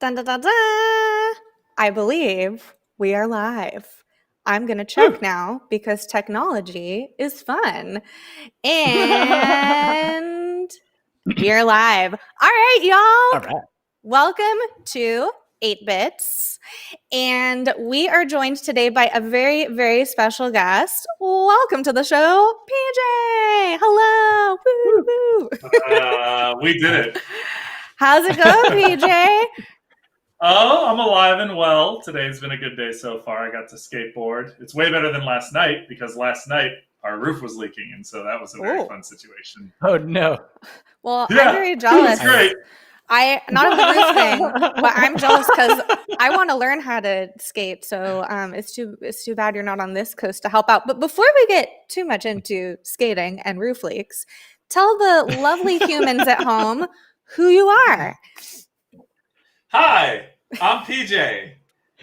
Dun, dun, dun, dun. I believe we are live. I'm going to check Woo. now because technology is fun. And we are live. All right, All y'all. right. Welcome to 8 Bits. And we are joined today by a very, very special guest. Welcome to the show, PJ. Hello. Woo, Woo. woo. We did it. How's it going, PJ? Oh, I'm alive and well. Today's been a good day so far. I got to skateboard. It's way better than last night because last night our roof was leaking, and so that was a very Ooh. fun situation. Oh no. Well, Yeah, I'm very jealous. It's great. Not of the roof thing, but I'm jealous because I want to learn how to skate. So it's too bad you're not on this coast to help out. But before we get too much into skating and roof leaks, tell the lovely humans at home who you are. Hi, I'm PJ,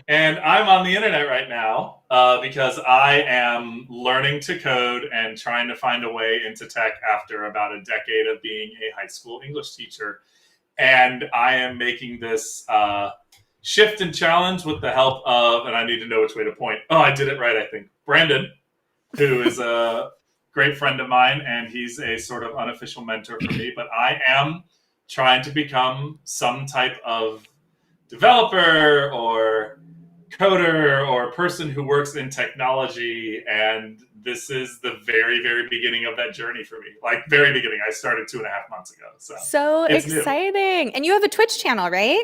and I'm on the internet right now because I am learning to code and trying to find a way into tech after about a decade of being a high school English teacher. And I am making this shift and challenge with the help of, and I need to know which way to point. Oh, I did it right, I think. Brandon, who is a great friend of mine, and he's a sort of unofficial mentor for me. But I am trying to become some type of developer or coder or person who works in technology, and this is the very, very beginning of that journey for me. Like, very beginning. I started 2.5 months ago. So it's new. exciting. And you have a Twitch channel, right?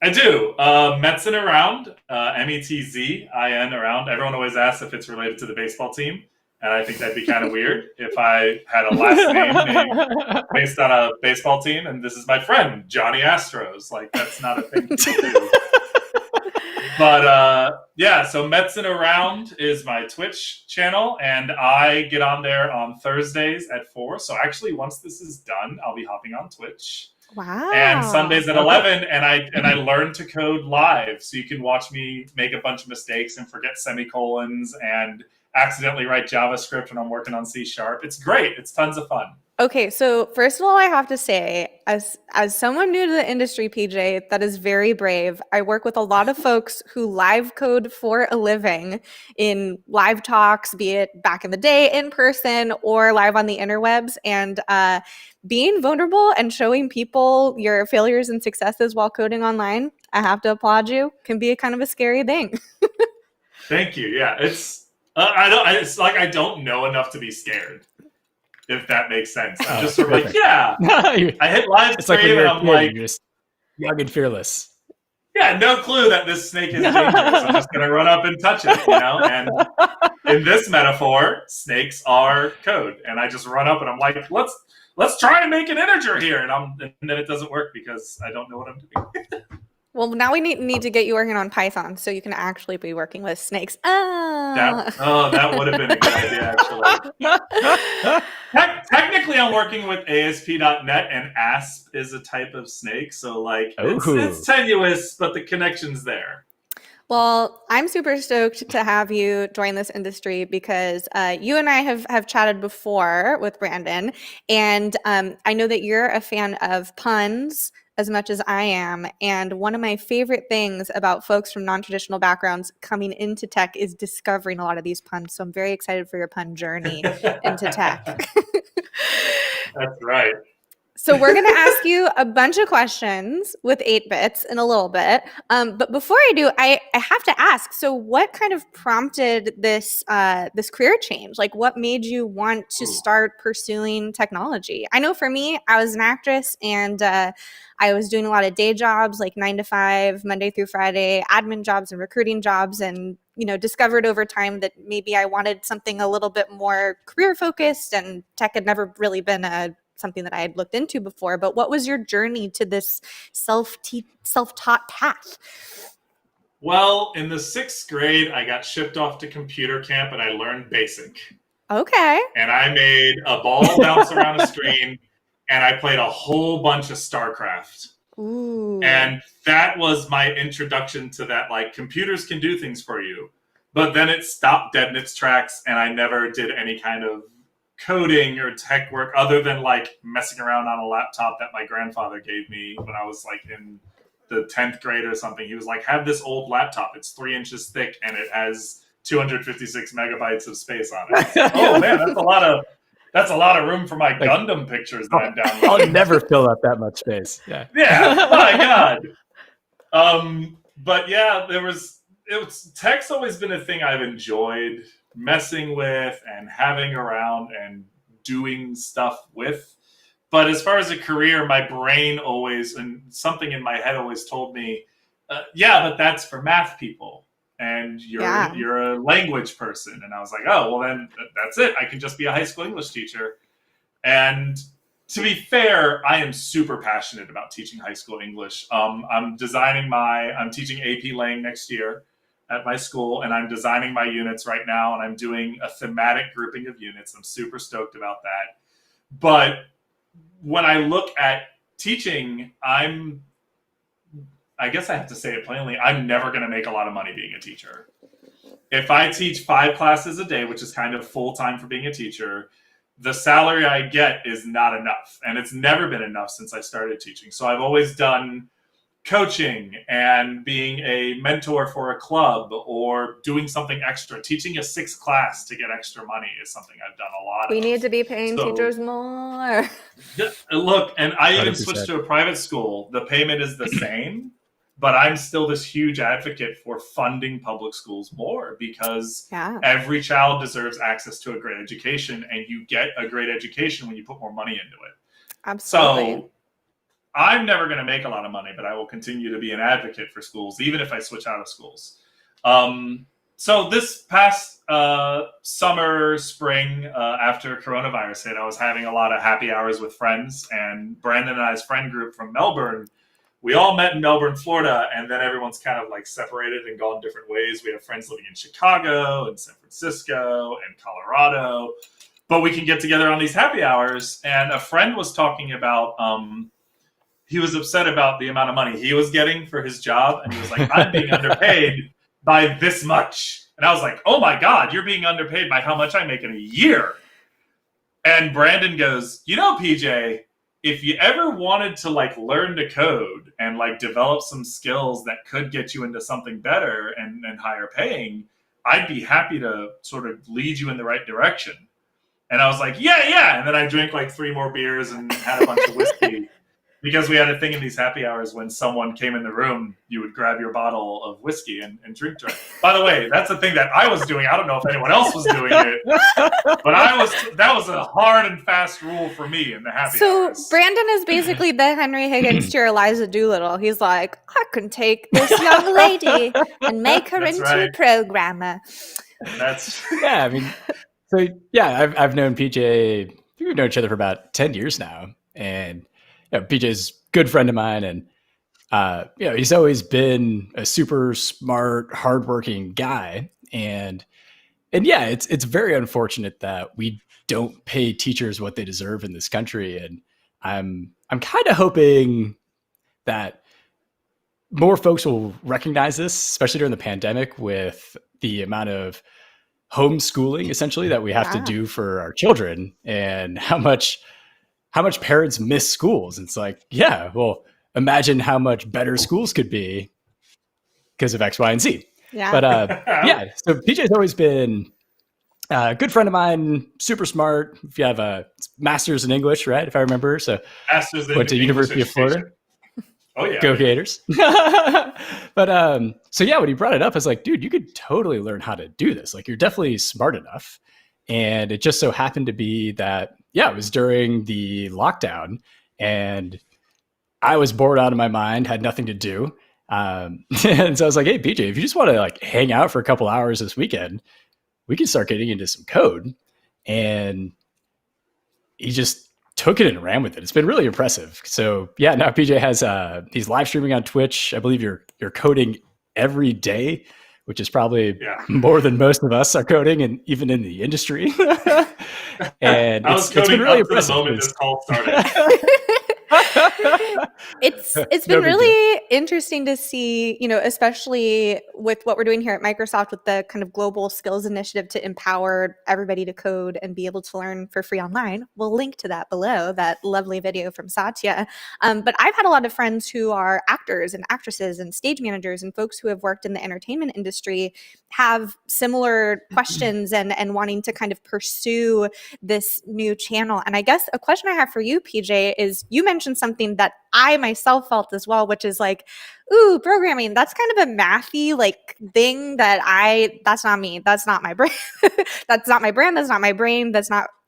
I do. Metzin around, Metzin around. Everyone always asks if it's related to the baseball team, and I think that'd be kind of weird if I had a last name named based on a baseball team, and this is my friend, Johnny Astros. Like, that's not a thing people do. But yeah, so Metzin around is my Twitch channel, and I get on there on Thursdays at 4. So actually, once this is done, I'll be hopping on Twitch. Wow. And Sundays at 11, and I learn to code live, so you can watch me make a bunch of mistakes and forget semicolons and accidentally write JavaScript when I'm working on C#. It's great. It's tons of fun. Okay, so first of all, I have to say, as someone new to the industry, PJ, that is very brave. I work with a lot of folks who live code for a living in live talks, be it back in the day in person or live on the interwebs. And being vulnerable and showing people your failures and successes while coding online, I have to applaud you, can be a kind of a scary thing. Thank you. Yeah, it's it's like I don't know enough to be scared, if that makes sense. I'm just sort of like, yeah. I hit live It's like when stream you're and a I'm kid, like, you're just young and fearless. yeah, no clue that this snake is dangerous. I'm just going to run up and touch it, you know? And in this metaphor, snakes are code. And I just run up and I'm like, let's try and make an integer here. And then it doesn't work because I don't know what I'm doing. Well, now we need to get you working on Python so you can actually be working with snakes. That would have been a good idea, actually. Technically, I'm working with ASP.NET, and ASP is a type of snake. So, like, it's tenuous, but the connection's there. Well, I'm super stoked to have you join this industry because you and I have chatted before with Brandon, and I know that you're a fan of puns as much as I am. And one of my favorite things about folks from non-traditional backgrounds coming into tech is discovering a lot of these puns. So I'm very excited for your pun journey into tech. That's right. So we're going to ask you a bunch of questions with 8 Bits in a little bit. But before I do, I have to ask, so what kind of prompted this this career change? Like, what made you want to start pursuing technology? I know for me, I was an actress, and I was doing a lot of day jobs, like 9 to 5, Monday through Friday, admin jobs and recruiting jobs, and discovered over time that maybe I wanted something a little bit more career focused, and tech had never really been something that I had looked into before. But what was your journey to this self-taught path? Well, in the 6th grade, I got shipped off to computer camp and I learned BASIC. Okay. And I made a ball bounce around a screen and I played a whole bunch of StarCraft. Ooh. And that was my introduction to that, like, computers can do things for you. But then it stopped dead in its tracks and I never did any kind of coding or tech work other than like messing around on a laptop that my grandfather gave me when I was like in the 10th grade or something. He was like, have this old laptop. It's 3 inches thick and it has 256 megabytes of space on it. Like, oh man, that's a lot of room for my Gundam pictures that I'm downloading. I'll never fill up that much space. Yeah. Yeah, my God. But yeah, tech's always been a thing I've enjoyed messing with and having around and doing stuff with. But as far as a career, my brain always, and something in my head always told me, yeah, but that's for math people. And you're a language person. And I was like, oh, well then that's it. I can just be a high school English teacher. And to be fair, I am super passionate about teaching high school English. I'm teaching AP Lang next year at my school, and I'm designing my units right now, and I'm doing a thematic grouping of units. I'm super stoked about that. But when I look at teaching, I guess I have to say it plainly, I'm never going to make a lot of money being a teacher. If I teach 5 classes a day, which is kind of full-time for being a teacher, the salary I get is not enough. And it's never been enough since I started teaching. So I've always done coaching and being a mentor for a club or doing something extra. Teaching a 6th class to get extra money is something I've done a lot of. We need to be paying teachers more. Look, and I even 100%. switched to a private school. The payment is the same, but I'm still this huge advocate for funding public schools more because every child deserves access to a great education, and you get a great education when you put more money into it. Absolutely. So I'm never going to make a lot of money, but I will continue to be an advocate for schools, even if I switch out of schools. So this past summer, spring, after coronavirus hit, I was having a lot of happy hours with friends, and Brandon and I's friend group from Melbourne, we all met in Melbourne, Florida, and then everyone's kind of like separated and gone different ways. We have friends living in Chicago and San Francisco and Colorado, but we can get together on these happy hours. And a friend was talking about, he was upset about the amount of money he was getting for his job. And he was like, I'm being underpaid by this much. And I was like, oh my God, you're being underpaid by how much I make in a year. And Brandon goes, PJ, if you ever wanted to like learn to code and like develop some skills that could get you into something better and higher paying, I'd be happy to sort of lead you in the right direction. And I was like, yeah. And then I drank like 3 more beers and had a bunch of whiskey. Because we had a thing in these happy hours when someone came in the room, you would grab your bottle of whiskey and drink. By the way, that's the thing that I was doing. I don't know if anyone else was doing it, but that was a hard and fast rule for me in the happy hours. So Brandon is basically the Henry Higgins to your Eliza Doolittle. He's like, I can take this young lady and make her into a programmer. Yeah, I mean, so yeah, I've known PJ. We've known each other for about 10 years now, and PJ's a good friend of mine, and he's always been a super smart, hardworking guy. And yeah, it's very unfortunate that we don't pay teachers what they deserve in this country. And I'm kind of hoping that more folks will recognize this, especially during the pandemic, with the amount of homeschooling essentially that we have to do for our children, and how much parents miss schools. It's like, yeah, well, imagine how much better schools could be because of X, Y, and Z. Yeah. But so PJ's always been a good friend of mine, super smart. If you have a master's in English, right? If I remember. So went to University of Florida. Oh yeah. Go Gators. But so yeah, when he brought it up, I was like, dude, you could totally learn how to do this. Like, you're definitely smart enough. And it just so happened to be that, it was during the lockdown, and I was bored out of my mind, had nothing to do. And so I was like, hey, PJ, if you just want to like hang out for a couple hours this weekend, we can start getting into some code. And he just took it and ran with it. It's been really impressive. So yeah, now PJ has he's live streaming on Twitch. I believe you're coding every day, which is probably more than most of us are coding, and even in the industry. And I was coding it's been really impressive. The moment this call started. It's been really interesting to see, especially with what we're doing here at Microsoft with the kind of global skills initiative to empower everybody to code and be able to learn for free online. We'll link to that below, that lovely video from Satya. But I've had a lot of friends who are actors and actresses and stage managers and folks who have worked in the entertainment industry have similar questions and wanting to kind of pursue this new channel. And I guess a question I have for you, PJ, is you mentioned something that I myself felt as well, which is like, ooh, programming, that's kind of a mathy like thing that's not me. That's not my brain. That's not my brand. That's not my brain.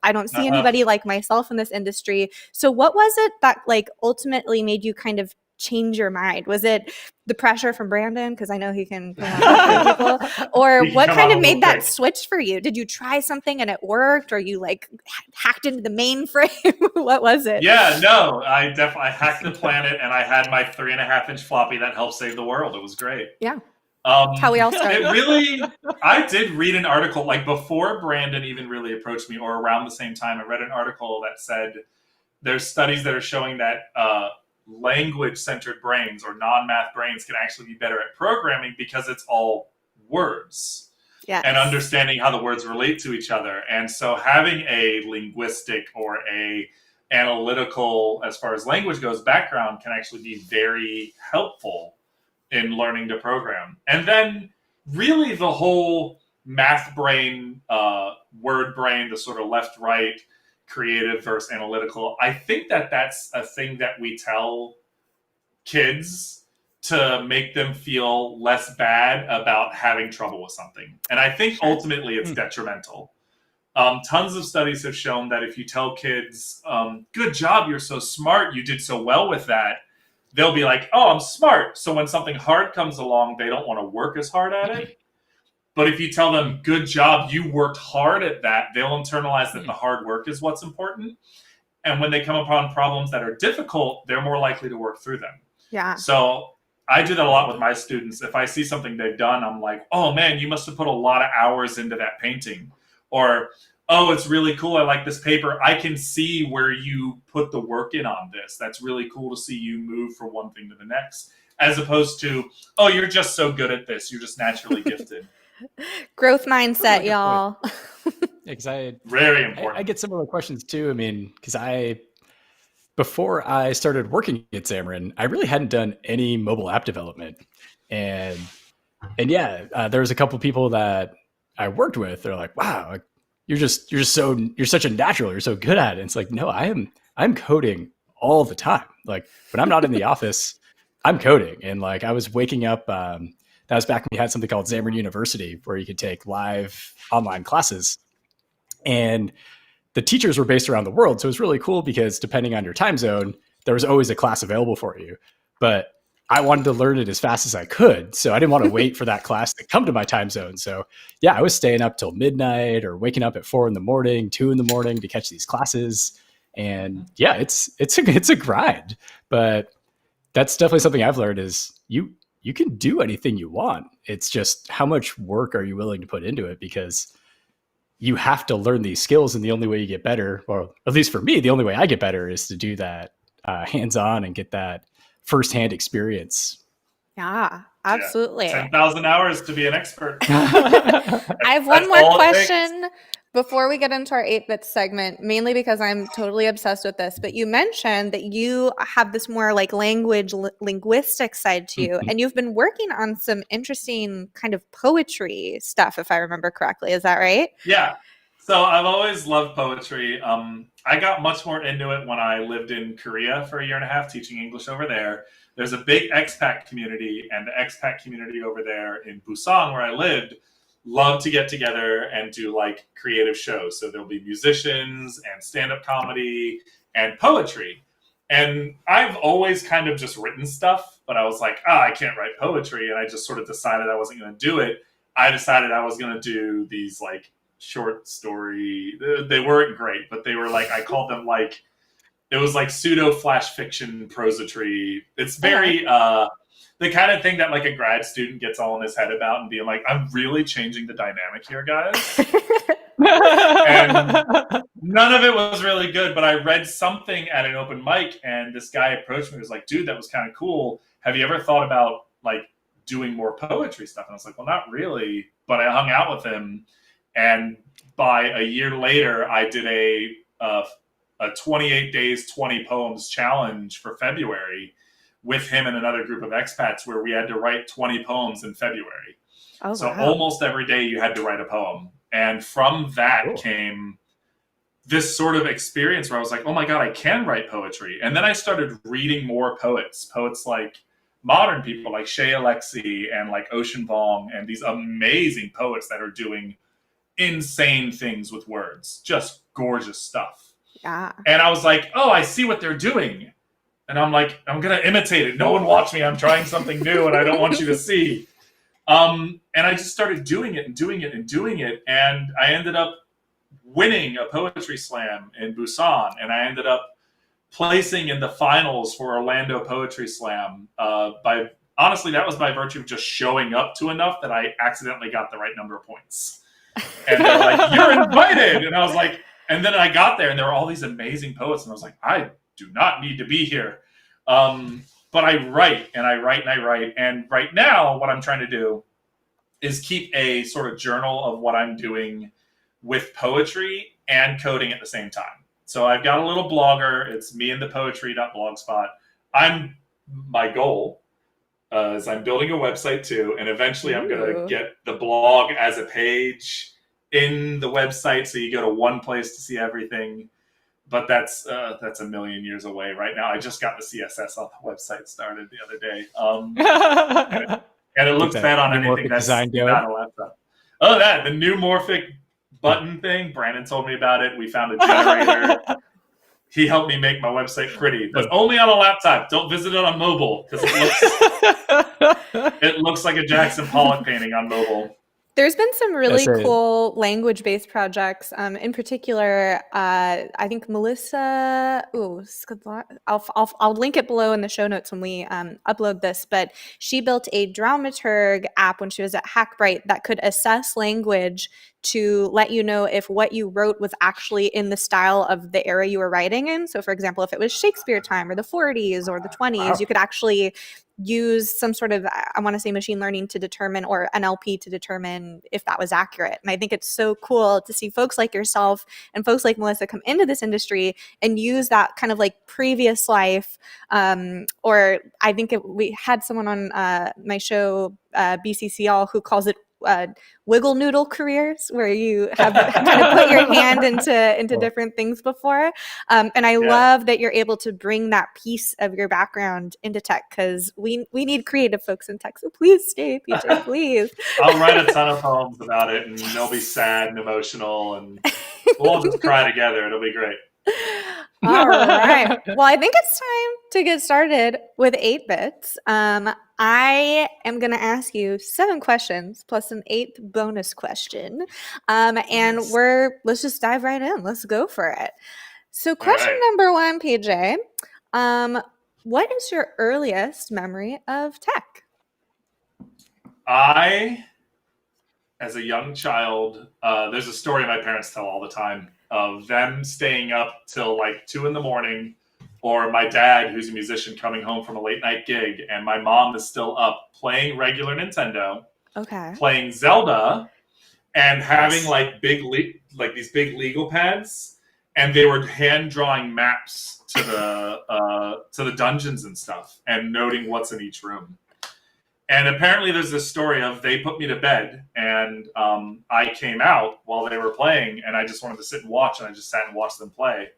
I don't see anybody like myself in this industry. So what was it that like ultimately made you kind of change your mind? Was it the pressure from Brandon? Because I know he can people. Or what kind of made that switch for you? Did you try something and it worked, or you like hacked into the mainframe? What was it? Yeah, no, I hacked the planet, and I had my 3.5-inch floppy that helped save the world. It was great. Yeah. How we all started. I did read an article, like before Brandon even really approached me, or around the same time, I read an article that said there's studies that are showing that language-centered brains or non-math brains can actually be better at programming because it's all words. Yes. And understanding how the words relate to each other. And so having a linguistic or a analytical, as far as language goes, background can actually be very helpful in learning to program. And then really the whole math brain, word brain, the sort of left-right, creative versus analytical, I think that that's a thing that we tell kids to make them feel less bad about having trouble with something. And I think ultimately it's detrimental. Tons of studies have shown that if you tell kids, good job, you're so smart, you did so well with that, they'll be like, oh, I'm smart. So when something hard comes along, they don't want to work as hard at it. But if you tell them, good job, you worked hard at that, they'll internalize that the hard work is what's important. And when they come upon problems that are difficult, they're more likely to work through them. Yeah. So I do that a lot with my students. If I see something they've done, I'm like, oh man, you must have put a lot of hours into that painting. Or, oh, it's really cool, I like this paper. I can see where you put the work in on this. That's really cool to see you move from one thing to the next. As opposed to, oh, you're just so good at this. You're just naturally gifted. Growth mindset, y'all. Very important. I get similar questions too. I mean, because before I started working at Xamarin, I really hadn't done any mobile app development. And yeah, there was a couple people that I worked with. They're like, wow, you're such a natural. You're so good at it. And it's like, no, I'm coding all the time. Like when I'm not in the office, I'm coding. And like I was waking up, that was back when we had something called Xamarin University, where you could take live online classes. And the teachers were based around the world. So it was really cool because depending on your time zone, there was always a class available for you. But I wanted to learn it as fast as I could. So I didn't want to wait for that class to come to my time zone. So yeah, I was staying up till midnight or waking up at 4 a.m, 2 a.m to catch these classes. And yeah, it's a grind. But that's definitely something I've learned is you can do anything you want. It's just how much work are you willing to put into it, because you have to learn these skills. And the only way you get better, or at least for me, the only way I get better is to do that hands-on and get that firsthand experience. Yeah, absolutely. 10,000 hours to be an expert. I have one more question before we get into our 8-bit segment, mainly because I'm totally obsessed with this. But you mentioned that you have this more like linguistic side to you, and you've been working on some interesting kind of poetry stuff, if I remember correctly. Is that right? Yeah. So I've always loved poetry. I got much more into it when I lived in Korea for a year and a half teaching English over there. There's a big expat community, and the expat community over there in Busan, where I lived, love to get together and do like creative shows. So there'll be musicians and stand-up comedy and poetry. And I've always kind of just written stuff, but I was like, I can't write poetry. And I just sort of decided I wasn't going to do it. I decided I was going to do these like short story. They weren't great, but they were like, I called them like, it was like pseudo flash fiction prosody. It's very, the kind of thing that like a grad student gets all in his head about and being like, I'm really changing the dynamic here, guys. And none of it was really good, but I read something at an open mic and this guy approached me and was like, dude, that was kind of cool. Have you ever thought about like doing more poetry stuff. And I was like, well, not really. But I hung out with him. And by a year later, I did a 28 days, 20 poems challenge for February with him and another group of expats where we had to write 20 poems in February. Oh, so wow. almost every day you had to write a poem. And from that came this sort of experience where I was like, oh my God, I can write poetry. And then I started reading more poets like modern people like Shea Alexie and like Ocean Vuong and these amazing poets that are doing insane things with words, just gorgeous stuff. Yeah. And I was like, oh, I see what they're doing. And I'm like, I'm going to imitate it. No one watch me. I'm trying something new and I don't want you to see. And I just started doing it and doing it and doing it. And I ended up winning a poetry slam in Busan. And I ended up placing in the finals for Orlando Poetry Slam. Honestly, that was by virtue of just showing up to enough that I accidentally got the right number of points. And they're like, you're invited. And I was like, and then I got there and there were all these amazing poets. And I was like, I do not need to be here. But I write and I write and I write. And right now, what I'm trying to do is keep a sort of journal of what I'm doing with poetry and coding at the same time. So I've got a little blogger. It's meandthepoetry.blogspot. My goal is I'm building a website too. And eventually I'm going to get the blog as a page in the website. So you go to one place to see everything. But that's a million years away right now. I just got the CSS on the website started the other day. And it looks bad on anything that's not a laptop. Oh, the new Morphic button thing. Brandon told me about it. We found a generator. He helped me make my website pretty, but only on a laptop. Don't visit it on mobile because it looks like a Jackson Pollock painting on mobile. There's been some really cool language-based projects. In particular, I think Melissa. I'll link it below in the show notes when we upload this. But she built a dramaturg app when she was at Hackbright that could assess language to let you know if what you wrote was actually in the style of the era you were writing in. So, for example, if it was Shakespeare time or the 40s or the 20s, you could actually use some sort of, I want to say, machine learning to determine, or NLP to determine if that was accurate. And I think it's so cool to see folks like yourself and folks like Melissa come into this industry and use that kind of like previous life. Or I think we had someone on my show, BCCL, who calls it wiggle noodle careers, where you have kind of put your hand into different things before. And I love that you're able to bring that piece of your background into tech, because we need creative folks in tech. So please stay, PJ, please. I'll write a ton of poems about it, and they'll be sad and emotional, and we'll all just cry together. It'll be great. All right. Well, I think it's time to get started with 8 bits. I am going to ask you 7 questions plus an 8th bonus question. And let's just dive right in. Let's go for it. So question number 1, PJ, what is your earliest memory of tech? As a young child, there's a story my parents tell all the time of them staying up till like 2 a.m, or my dad, who's a musician, coming home from a late night gig, and my mom is still up playing regular Nintendo, playing Zelda, and having like these big legal pads, and they were hand drawing maps to the dungeons and stuff, and noting what's in each room. And apparently there's this story of they put me to bed, and I came out while they were playing, and I just wanted to sit and watch, and I just sat and watched them play.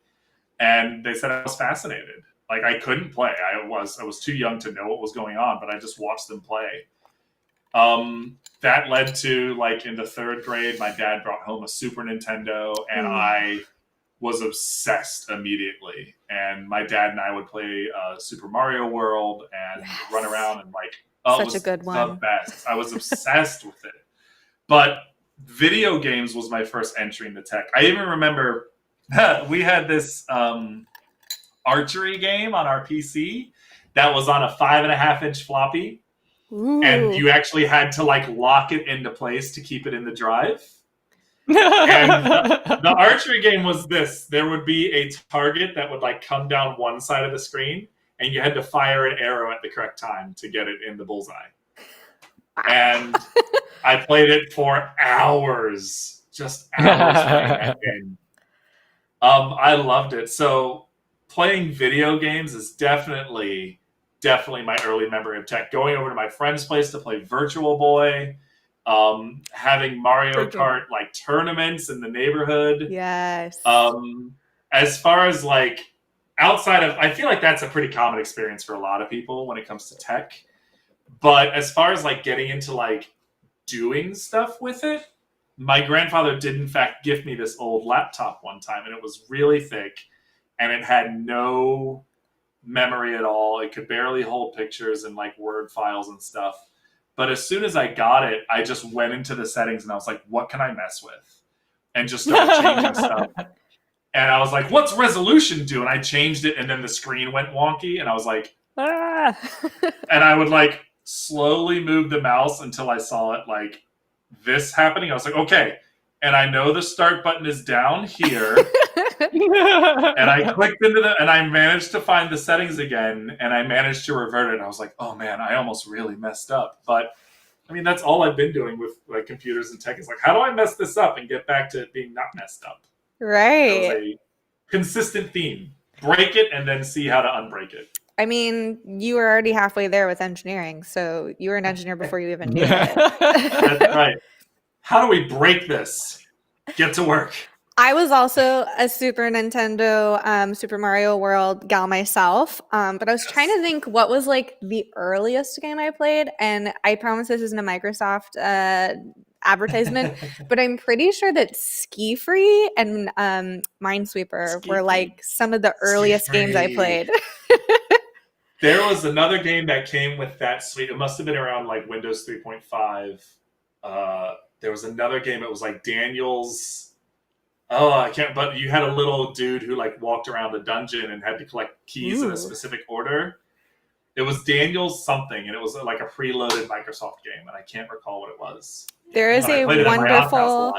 And they said I was fascinated. Like, I couldn't play. I was too young to know what was going on, but I just watched them play. That led to, like, in the 3rd grade, my dad brought home a Super Nintendo, and I was obsessed immediately. And my dad and I would play Super Mario World and run around and, like, such a good one. The best. I was obsessed with it. But video games was my first entry into tech. I even remember we had this archery game on our PC that was on a 5.5-inch floppy. Ooh. And you actually had to like lock it into place to keep it in the drive. And the archery game was this. There would be a target that would like come down one side of the screen, and you had to fire an arrow at the correct time to get it in the bullseye. And I played it for hours, just hours playing that game. I loved it. So playing video games is definitely my early memory of tech. Going over to my friend's place to play Virtual Boy, having Mario Kart like tournaments in the neighborhood. Yes. As far as like outside of, I feel like that's a pretty common experience for a lot of people when it comes to tech. But as far as like getting into like doing stuff with it, my grandfather did in fact gift me this old laptop one time, and it was really thick and it had no memory at all. It could barely hold pictures and like Word files and stuff. But as soon as I got it, I just went into the settings and I was like, what can I mess with? And just started changing stuff. And I was like, what's resolution do? And I changed it, and then the screen went wonky, and I was like, ah. And I would like slowly move the mouse until I saw it like this happening. I was like, okay. And I know the start button is down here. And I clicked into and I managed to find the settings again, and I managed to revert it. And I was like, oh man, I almost really messed up. But I mean, that's all I've been doing with like computers and tech is like, how do I mess this up and get back to it being not messed up? Right. That was a consistent theme. Break it and then see how to unbreak it. I mean, you were already halfway there with engineering, so you were an engineer before you even knew it. That's right. How do we break this? Get to work. I was also a Super Nintendo, Super Mario World gal myself, but I was trying to think what was like the earliest game I played, and I promise this isn't a Microsoft advertisement, but I'm pretty sure that Ski Free and Minesweeper were like some of the earliest games I played. There was another game that came with that suite. It must have been around like Windows 3.5. There was another game. It was like Daniel's. Oh, I can't. But you had a little dude who like walked around a dungeon and had to collect keys in a specific order. It was Daniel's something, and it was like a preloaded Microsoft game, and I can't recall what it was. There is a wonderful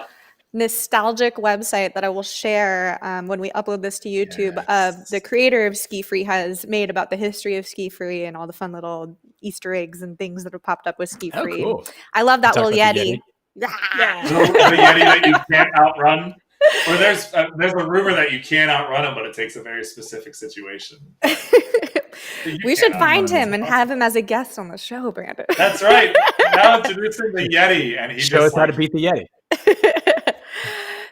nostalgic website that I will share when we upload this to YouTube. The creator of Ski Free has made about the history of Ski Free and all the fun little Easter eggs and things that have popped up with Ski Free. Cool. I love that little Yeti. The Yeti that you can't outrun. Or there's a rumor that you can't outrun him, but it takes a very specific situation. We should find him and have him as a guest on the show, Brandon. That's right. Now introducing the Yeti, and he show us how to beat the Yeti.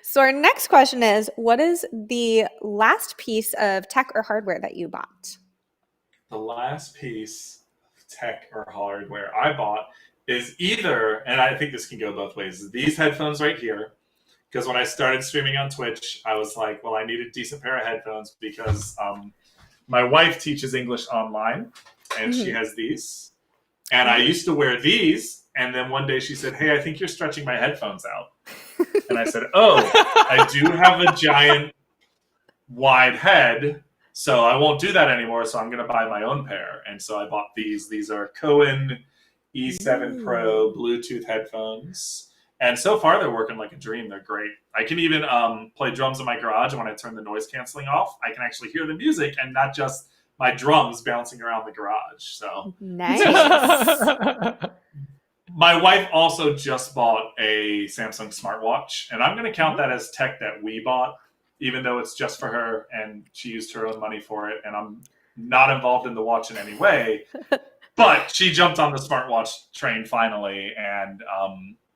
So our next question is, what is the last piece of tech or hardware that you bought? The last piece of tech or hardware I bought is either, and I think this can go both ways, these headphones right here. Because when I started streaming on Twitch, I was like, well, I need a decent pair of headphones because my wife teaches English online, and she has these. And I used to wear these, and then one day she said, hey, I think you're stretching my headphones out. And I said, oh, I do have a giant wide head, so I won't do that anymore, so I'm going to buy my own pair. And so I bought these. These are Cohen E7 Pro Bluetooth headphones. And so far, they're working like a dream. They're great. I can even play drums in my garage, and when I turn the noise canceling off, I can actually hear the music and not just my drums bouncing around the garage. So nice. My wife also just bought a Samsung smartwatch, and I'm going to count that as tech that we bought, even though it's just for her, and she used her own money for it, and I'm not involved in the watch in any way. But she jumped on the smartwatch train finally, and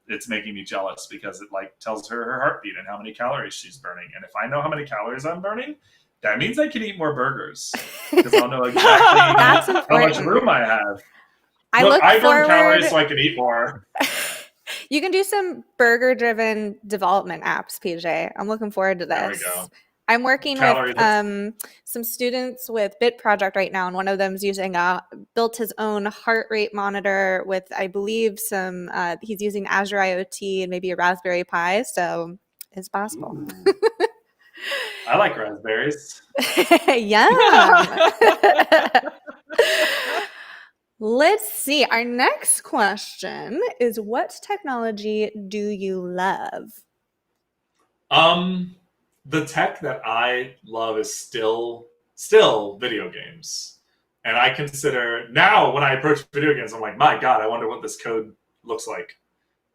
it's making me jealous because it like tells her her heartbeat and how many calories she's burning. And if I know how many calories I'm burning, that means I can eat more burgers because I'll know exactly how much room I have. I burn calories so I can eat more. You can do some burger-driven development apps, PJ. I'm looking forward to this. There we go. I'm working with some students with Bit Project right now, and one of them's built his own heart rate monitor with, I believe, he's using Azure IoT and maybe a Raspberry Pi, so it's possible. I like raspberries. Yum. Let's see. Our next question is, what technology do you love? The tech that I love is still video games. And I consider now when I approach video games, I'm like, my God, I wonder what this code looks like.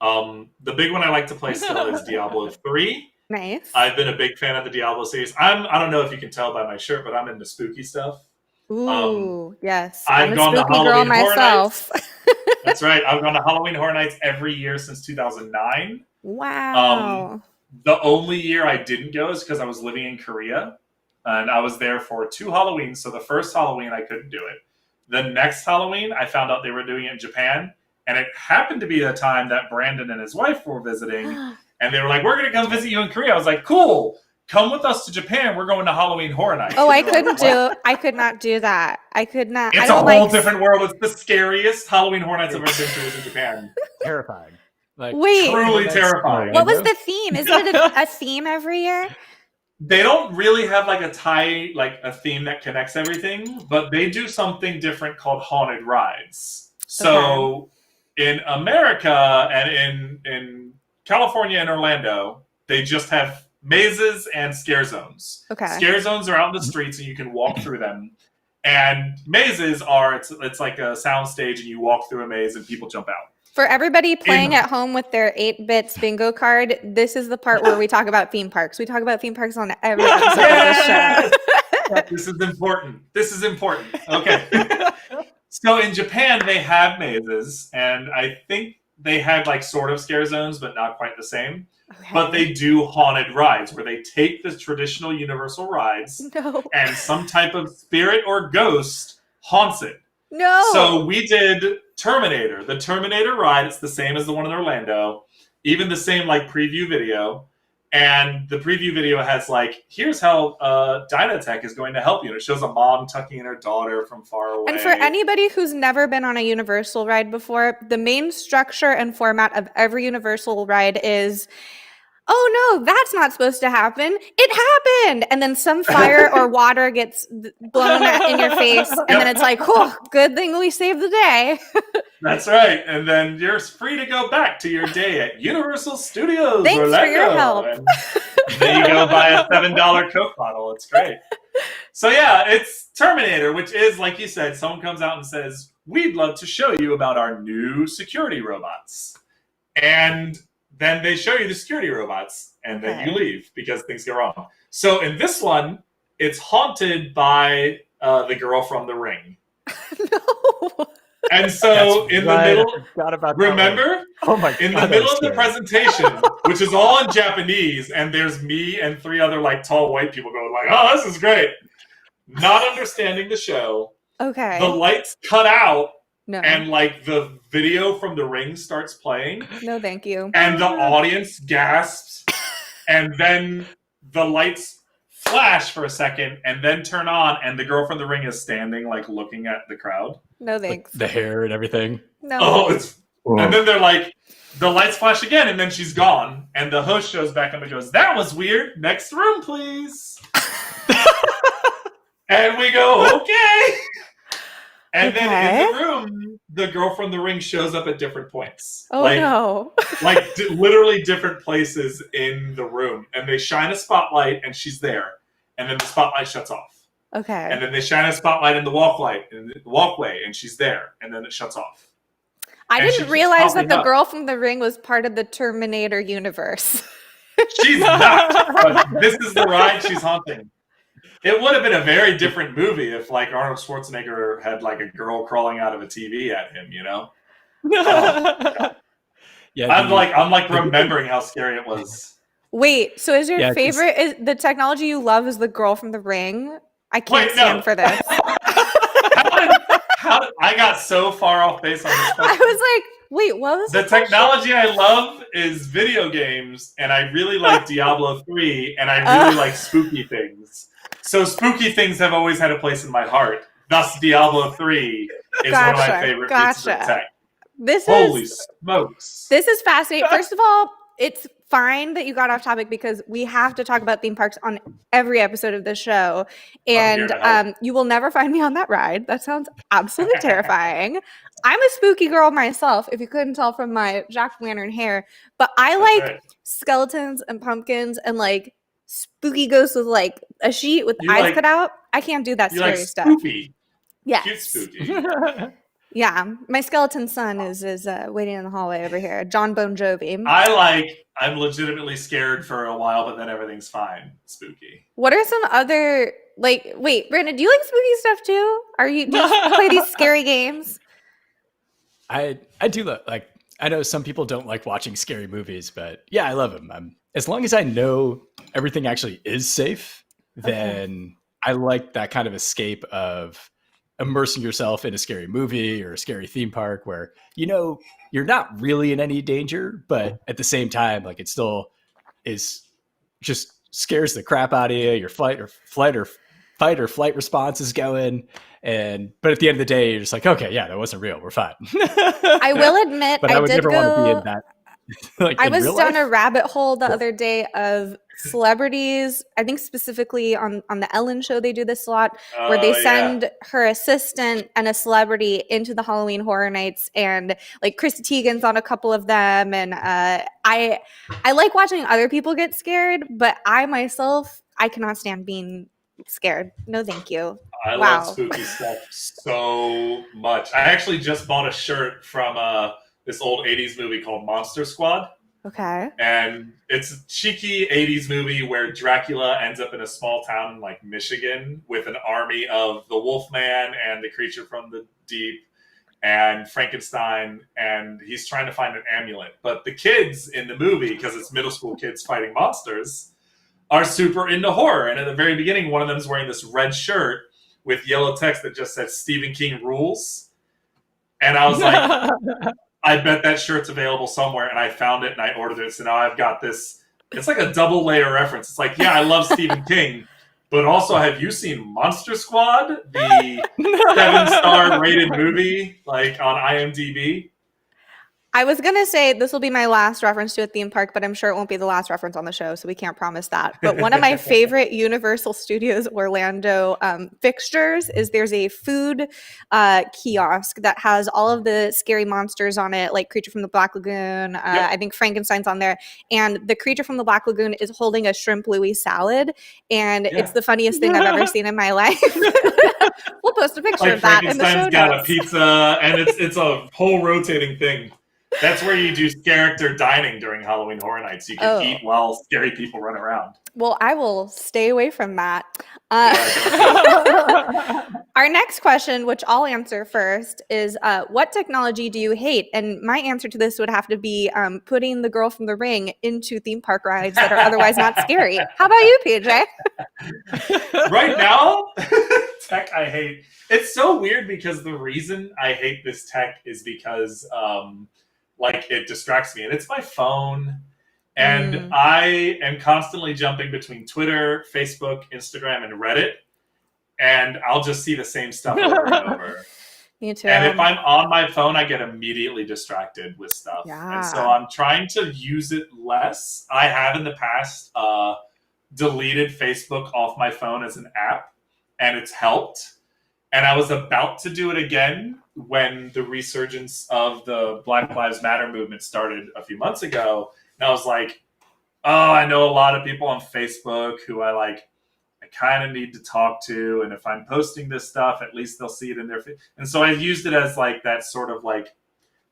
The big one I like to play still is Diablo 3. Nice. I've been a big fan of the Diablo series. I don't know if you can tell by my shirt, but I'm into spooky stuff. Ooh, yes. I've I'm a gone to spooky girl Halloween Horror myself. That's right. I've gone to Halloween Horror Nights every year since 2009. Wow. The only year I didn't go is because I was living in Korea, and I was there for 2 Halloweens. So the first Halloween, I couldn't do it. The next Halloween, I found out they were doing it in Japan, and it happened to be the time that Brandon and his wife were visiting, and they were like, "We're going to come visit you in Korea." I was like, "Cool. Come with us to Japan. We're going to Halloween Horror Nights." Oh, I could not do that. I could not. It's a whole different world. It's the scariest Halloween Horror Nights I've ever been to was in Japan. Terrifying. Like, wait, truly terrifying. What was the theme? Isn't it a theme every year? They don't really have like a theme that connects everything, but they do something different called haunted rides. So in America and in California and Orlando, they just have mazes and scare zones. Okay. Scare zones are out in the streets and you can walk through them. And mazes are it's like a sound stage and you walk through a maze and people jump out. For everybody playing at home with their 8-bits bingo card, this is the part where we talk about theme parks. We talk about theme parks on every episode of this show. This is important. This is important. Okay. So in Japan, they have mazes, and I think they had like sort of scare zones, but not quite the same. Okay. But they do haunted rides where they take the traditional Universal rides and some type of spirit or ghost haunts it. No. So we did Terminator. The Terminator ride, it's the same as the one in Orlando. Even the same like preview video. And the preview video has like, here's how Dynatech is going to help you. And it shows a mom tucking in her daughter from far away. And for anybody who's never been on a Universal ride before, the main structure and format of every Universal ride is, oh no, that's not supposed to happen. It happened. And then some fire or water gets blown in your face. And then it's like, oh, good thing we saved the day. That's right. And then you're free to go back to your day at Universal Studios Thanks Orlando. for your help. And then you go buy a $7 Coke bottle. It's great. So yeah, it's Terminator, which is, like you said, someone comes out and says, we'd love to show you about our new security robots. And then they show you the security robots, and then you leave because things go wrong. So in this one, it's haunted by the girl from The Ring. No. And so in the middle, remember? Oh my God, in the middle of the presentation, which is all in Japanese, and there's me and 3 other like tall white people going like, "Oh, this is great," not understanding the show. Okay. The lights cut out. No. And like the video from The Ring starts playing. No, thank you. And the audience gasps. And then the lights flash for a second and then turn on. And the girl from The Ring is standing like looking at the crowd. No, thanks. Like the hair and everything. No. Oh, and then they're like, the lights flash again and then she's gone. And the host shows back up and goes, "That was weird. Next room, please." And we go, okay. And then in the room, the girl from The Ring shows up at different points. Oh, no. Like literally different places in the room. And they shine a spotlight and she's there. And then the spotlight shuts off. Okay. And then they shine a spotlight in the walkway and she's there. And then it shuts off. I didn't realize that the girl from The Ring was part of the Terminator universe. She's not. But this is the ride she's haunting. It would have been a very different movie if, like, Arnold Schwarzenegger had, like, a girl crawling out of a TV at him, you know? Yeah, I'm like remembering how scary it was. Wait, so is your favorite, is the technology you love is the girl from The Ring? I can't stand for this. I got so far off base on this question. I was like, wait, what was the technology I love is video games, and I really like Diablo 3, and I really like spooky things. So spooky things have always had a place in my heart. Thus, Diablo 3 is one of my favorite pieces of tech. Holy smokes. This is fascinating. First of all, it's fine that you got off topic because we have to talk about theme parks on every episode of this show. And you will never find me on that ride. That sounds absolutely terrifying. I'm a spooky girl myself, if you couldn't tell from my jack-o'-lantern hair. But I like skeletons and pumpkins and like spooky ghosts with like a sheet with eyes cut out. I can't do that scary stuff. Spoopy. Yes. Cute spooky. Yeah, my skeleton son is waiting in the hallway over here. John Bon Jovi. I'm legitimately scared for a while, but then everything's fine. Spooky. What are some other wait, Brandon, do you like spooky stuff too? Do you play these scary games? I do like. I know some people don't like watching scary movies, but yeah, I love them. As long as I know everything actually is safe, then I like that kind of escape of immersing yourself in a scary movie or a scary theme park where you're not really in any danger, but at the same time, like it still is just scares the crap out of you. Your fight or flight response is going. But at the end of the day, you're just like, okay, yeah, that wasn't real. We're fine. I will admit, but I would never want to be in that. Like I in was real down life. a rabbit hole the other day of celebrities. I think specifically on the Ellen show, they do this a lot, where they send her assistant and a celebrity into the Halloween Horror Nights, and like Chrissy Teigen's on a couple of them. And I like watching other people get scared, but I myself, I cannot stand being scared. No, thank you. I love spooky stuff so much. I actually just bought a shirt from this old 80s movie called Monster Squad. Okay. And it's a cheeky 80s movie where Dracula ends up in a small town in like Michigan with an army of the Wolfman and the Creature from the Deep and Frankenstein, and he's trying to find an amulet. But the kids in the movie, because it's middle school kids fighting monsters, are super into horror. And at the very beginning, one of them is wearing this red shirt with yellow text that just says Stephen King rules. And I was like, I bet that shirt's available somewhere. And I found it and I ordered it. So now I've got this. It's like a double layer reference. It's like, yeah, I love Stephen King, but also, have you seen Monster Squad, the 7-star rated movie, like on IMDb? I was going to say this will be my last reference to a theme park, but I'm sure it won't be the last reference on the show, so we can't promise that. But one of my favorite Universal Studios Orlando fixtures is there's a food kiosk that has all of the scary monsters on it, like Creature from the Black Lagoon. Yep. I think Frankenstein's on there. And the Creature from the Black Lagoon is holding a shrimp Louis salad, and it's the funniest thing I've ever seen in my life. We'll post a picture of that in the show notes. Frankenstein's got a pizza, and it's a whole rotating thing. That's where you do character dining during Halloween Horror Nights. You can eat while scary people run around. Well, I will stay away from that. Our next question, which I'll answer first, is what technology do you hate? And my answer to this would have to be putting the girl from The Ring into theme park rides that are otherwise not scary. How about you, PJ? Right now, tech I hate. It's so weird because the reason I hate this tech is because it distracts me, and it's my phone. And I am constantly jumping between Twitter, Facebook, Instagram, and Reddit. And I'll just see the same stuff over and over. Me too. And if I'm on my phone, I get immediately distracted with stuff. Yeah. And so I'm trying to use it less. I have in the past deleted Facebook off my phone as an app, and it's helped. And I was about to do it again when the resurgence of the Black Lives Matter movement started a few months ago. And I was like, oh, I know a lot of people on Facebook who I kind of need to talk to. And if I'm posting this stuff, at least they'll see it in their feed. And so I used it as that sort of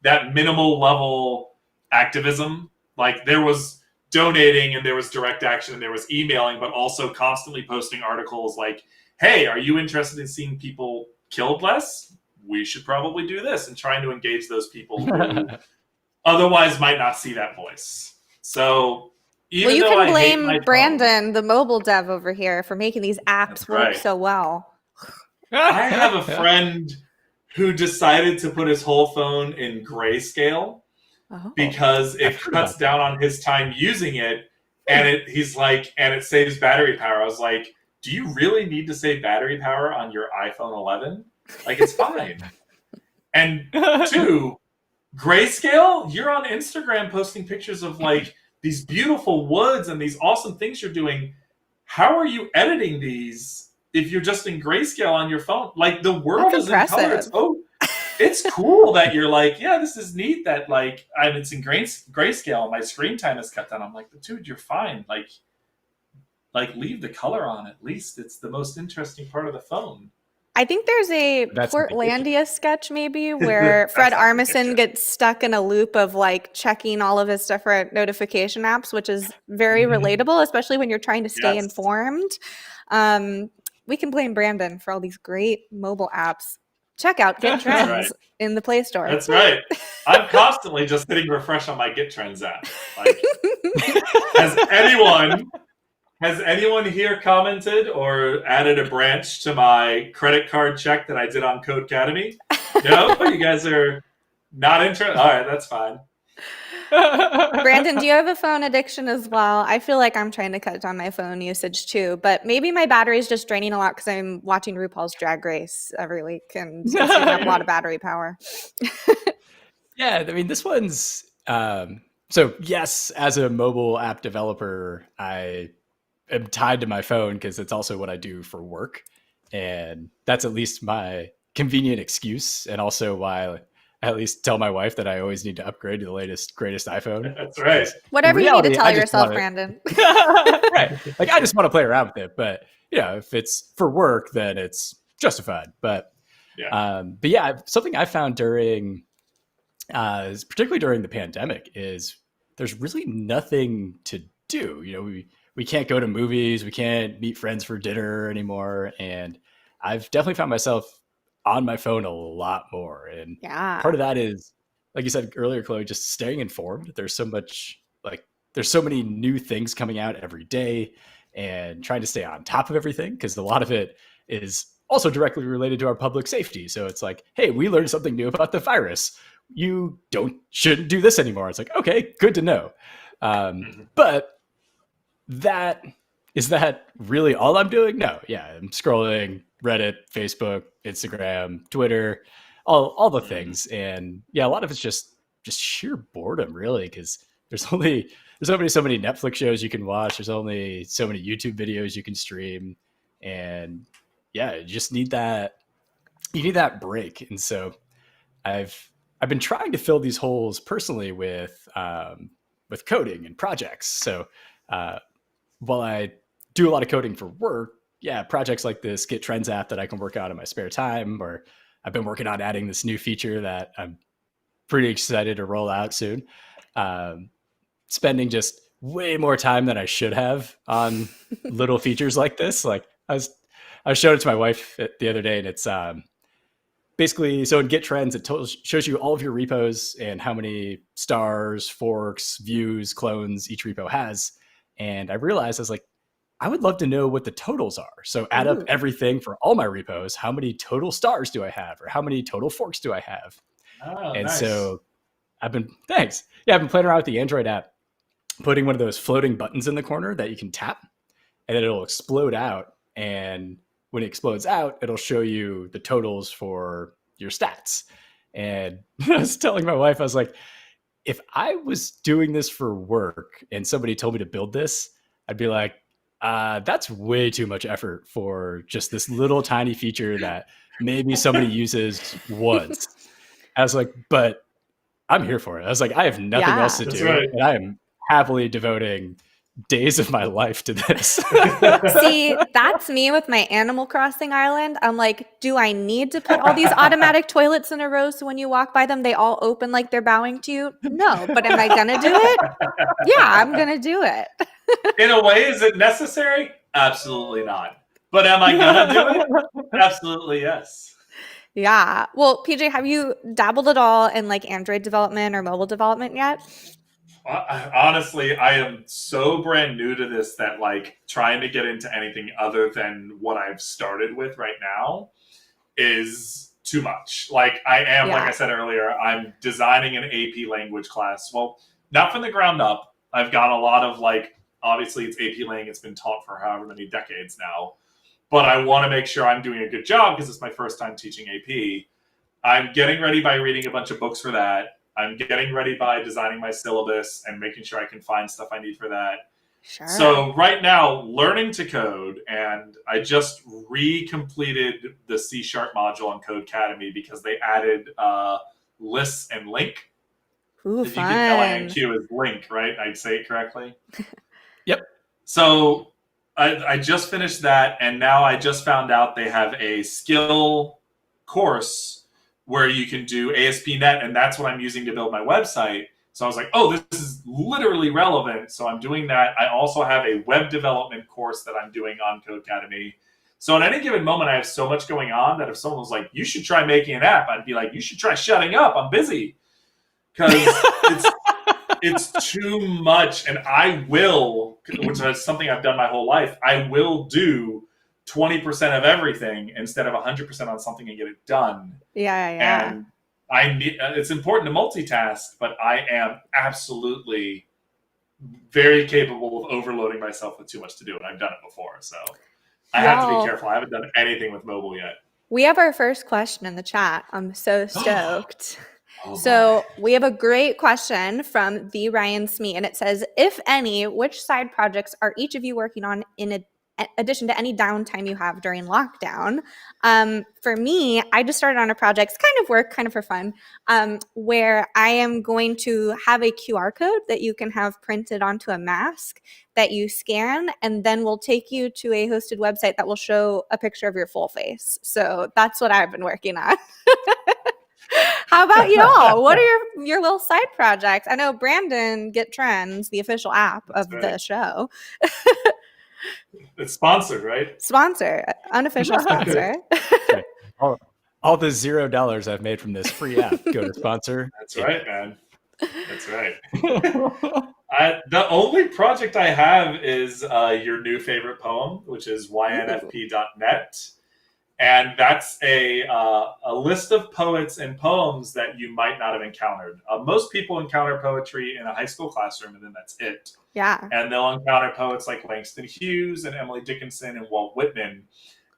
that minimal level activism. Like there was donating and there was direct action and there was emailing, but also constantly posting articles like, hey, are you interested in seeing people killed less? We should probably do this, and trying to engage those people who otherwise might not see that voice. So even you though can I blame hate my Brandon, the mobile dev over here, for making these apps work so well. I have a friend who decided to put his whole phone in grayscale because it cuts down on his time using it, and it saves battery power. I was like, do you really need to save battery power on your iPhone 11? It's fine. And 2, grayscale, you're on Instagram posting pictures of these beautiful woods and these awesome things you're doing. How are you editing these if you're just in grayscale on your phone? The world That's is impressive. In color. It's cool that you're yeah, this is neat that it's in grayscale and my screen time is cut down. I'm like, dude, you're fine. Leave the color on at least. It's the most interesting part of the phone. I think there's a That's in the kitchen. Portlandia sketch maybe where Fred That's in the Armisen kitchen. gets stuck in a loop of like checking all of his different notification apps, which is very relatable, especially when you're trying to stay Yes. informed. We can blame Brandon for all these great mobile apps. Check out Get That's Trends right. in the Play Store. That's right. I'm constantly just hitting refresh on my Get Trends app. Like, has anyone here commented or added a branch to my credit card check that I did on Codecademy? No, you guys are not interested. All right, that's fine. Brandon, do you have a phone addiction as well? I feel like I'm trying to cut down my phone usage too, but maybe my battery is just draining a lot because I'm watching RuPaul's Drag Race every week and it's using up a lot of battery power. Yeah, I mean, this one's so yes, as a mobile app developer, I am tied to my phone because it's also what I do for work, and that's at least my convenient excuse, and also why I at least tell my wife that I always need to upgrade to the latest, greatest iPhone. That's right. Whatever you need to tell yourself, Brandon. Right. Like, I just want to play around with it, but if it's for work, then it's justified. But yeah, something I found during, particularly during the pandemic, is there's really nothing to do. We can't go to movies, we can't meet friends for dinner anymore, and I've definitely found myself on my phone a lot more. And part of that is, like you said earlier, Chloe, just staying informed. There's so many new things coming out every day, and trying to stay on top of everything, because a lot of it is also directly related to our public safety. So it's like, hey, we learned something new about the virus. You shouldn't do this anymore. It's like, okay, good to know. But is that really all I'm doing? No. Yeah, I'm scrolling Reddit, Facebook, Instagram, Twitter, all the things. And yeah, a lot of it's just sheer boredom, really, because there's only so many Netflix shows you can watch. There's only so many YouTube videos you can stream. And yeah, you just need that. You need that break. And so I've been trying to fill these holes personally with coding and projects. So while I do a lot of coding for work, projects like this Get Trends app that I can work on in my spare time, or I've been working on adding this new feature that I'm pretty excited to roll out soon. Spending just way more time than I should have on little features like this. Like, I showed it to my wife the other day, and it's basically, so in Get Trends, it shows you all of your repos and how many stars, forks, views, clones each repo has. And I realized, I was like, I would love to know what the totals are. So add up everything for all my repos. How many total stars do I have? Or how many total forks do I have? And nice. So I've been playing around with the Android app, putting one of those floating buttons in the corner that you can tap, and then it'll explode out. And when it explodes out, it'll show you the totals for your stats. And I was telling my wife, I was like, if I was doing this for work and somebody told me to build this, I'd be like, that's way too much effort for just this little tiny feature that maybe somebody uses once. I was like, but I'm here for it. I was like, I have nothing else to do. Right. And I am happily devoting days of my life to this. See, that's me with my Animal Crossing island. I'm like, do I need to put all these automatic toilets in a row so when you walk by them, they all open like they're bowing to you? No, but am I going to do it? Yeah, I'm going to do it. In a way, is it necessary? Absolutely not. But am I going to do it? Absolutely yes. Yeah. Well, PJ, have you dabbled at all in like Android development or mobile development yet? Honestly, I am so brand new to this that like trying to get into anything other than what I've started with right now is too much. Like like I said earlier, I'm designing an AP language class. Well, not from the ground up. I've got a lot of like, obviously it's AP Lang. It's been taught for however many decades now. But I want to make sure I'm doing a good job because it's my first time teaching AP. I'm getting ready by reading a bunch of books for that. I'm getting ready by designing my syllabus and making sure I can find stuff I need for that. Sure. So right now, learning to code, and I just re-completed the C# module on Codecademy because they added lists and link. Ooh, fun. Fun. LINQ is link, right? I'd say it correctly. Yep. So I just finished that, and now I just found out they have a skill course where you can do ASP.NET, and that's what I'm using to build my website. So I was like, oh, this is literally relevant. So I'm doing that. I also have a web development course that I'm doing on Codecademy. So at any given moment, I have so much going on that if someone was like, you should try making an app, I'd be like, you should try shutting up. I'm busy. Because it's too much. And I will, which is something I've done my whole life, I will do 20% of everything instead of 100% on something and get it done. Yeah. And it's important to multitask, but I am absolutely very capable of overloading myself with too much to do, and I've done it before. So I have to be careful. I haven't done anything with mobile yet. We have our first question in the chat. I'm so stoked. So we have a great question from the Ryan Smee, and it says, if any, which side projects are each of you working on in addition to any downtime you have during lockdown? For me, I just started on a project, it's kind of work, kind of for fun, where I am going to have a QR code that you can have printed onto a mask that you scan, and then will take you to a hosted website that will show a picture of your full face. So that's what I've been working on. How about y'all? What are your little side projects? I know Brandon Get Trends, the official app of the show. It's sponsored, right? Sponsor, unofficial sponsor. All the $0 I've made from this free app go to sponsor. That's right, man. That's right. The only project I have is your new favorite poem, which is ynfp.net. And that's a list of poets and poems that you might not have encountered. Most people encounter poetry in a high school classroom, and then that's it. Yeah. And they'll encounter poets like Langston Hughes and Emily Dickinson and Walt Whitman.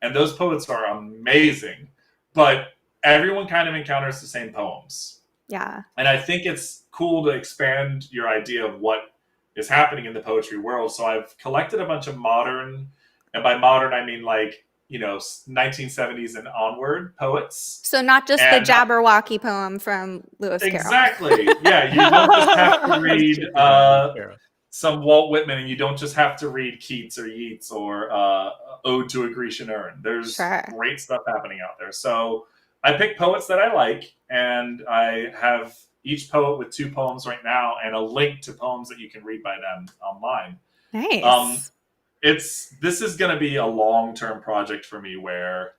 And those poets are amazing. But everyone kind of encounters the same poems. Yeah. And I think it's cool to expand your idea of what is happening in the poetry world. So I've collected a bunch of modern, and by modern, I mean like, 1970s and onward poets. So not just the Jabberwocky poem from Lewis Carroll. Exactly. Yeah, you don't just have to read some Walt Whitman, and you don't just have to read Keats or Yeats or Ode to a Grecian Urn. There's great stuff happening out there. So I pick poets that I like, and I have each poet with 2 poems right now and a link to poems that you can read by them online. Nice. This is going to be a long-term project for me where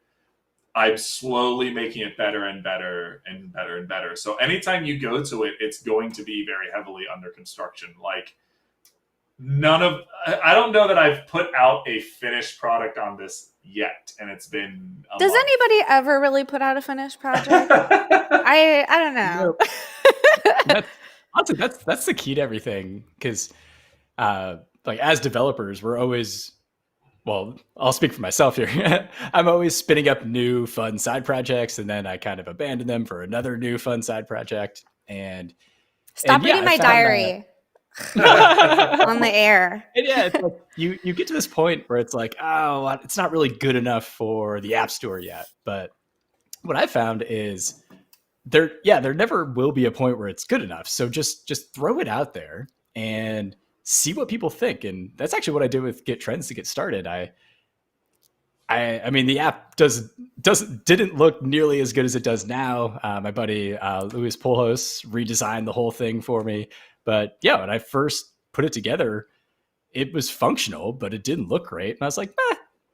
I'm slowly making it better and better and better and better. So anytime you go to it, it's going to be very heavily under construction. Like I don't know that I've put out a finished product on this yet, and it's been a Does month. Anybody ever really put out a finished project? I don't know. That's the key to everything, because like as developers, we're always, well, I'll speak for myself here. I'm always spinning up new fun side projects, and then I kind of abandon them for another new fun side project. And stop reading my diary on the air. And yeah, it's like you get to this point where it's like, oh, it's not really good enough for the App Store yet. But what I found is there never will be a point where it's good enough. So just throw it out there and see what people think. And that's actually what I did with Get Trends to get started. I mean, the app didn't look nearly as good as it does now. My buddy Louis Polhos redesigned the whole thing for me. But yeah, when I first put it together, it was functional, but it didn't look great. And I was like,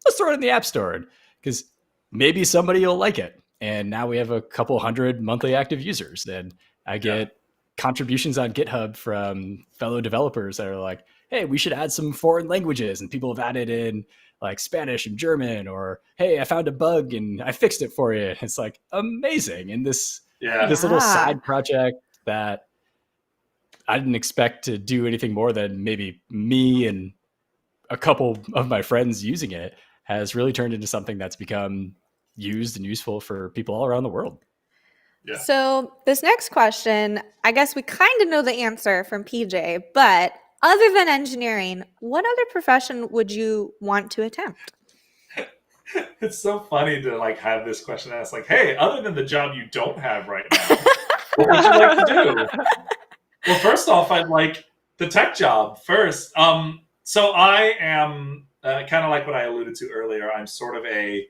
let's throw it in the App Store, because maybe somebody will like it. And now we have a couple hundred monthly active users. And I get contributions on GitHub from fellow developers that are like, hey, we should add some foreign languages. And people have added in like Spanish and German, or, hey, I found a bug and I fixed it for you. It's like amazing. And this little side project that I didn't expect to do anything more than maybe me and a couple of my friends using it has really turned into something that's become used and useful for people all around the world. Yeah. So this next question, I guess we kind of know the answer from PJ, but other than engineering, what other profession would you want to attempt? It's so funny to like have this question asked, like, hey, other than the job you don't have right now, what would you like to do? Well, first off, I'd like the tech job first. So I am kind of like what I alluded to earlier. I'm sort of a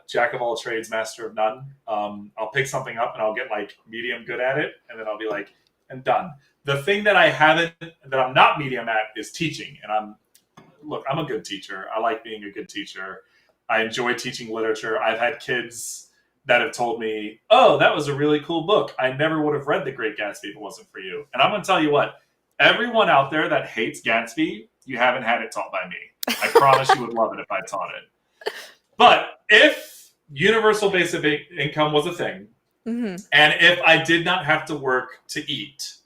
jack of all trades, master of none. I'll pick something up and I'll get like medium good at it, and then I'll be like, and done. The thing that I'm not medium at is teaching. And I'm a good teacher. I like being a good teacher. I enjoy teaching literature. I've had kids that have told me, oh, that was a really cool book. I never would have read The Great Gatsby if it wasn't for you. And I'm going to tell you what, everyone out there that hates Gatsby, you haven't had it taught by me. I promise you would love it if I taught it. But if universal basic income was a thing, Mm-hmm. and if I did not have to work to eat,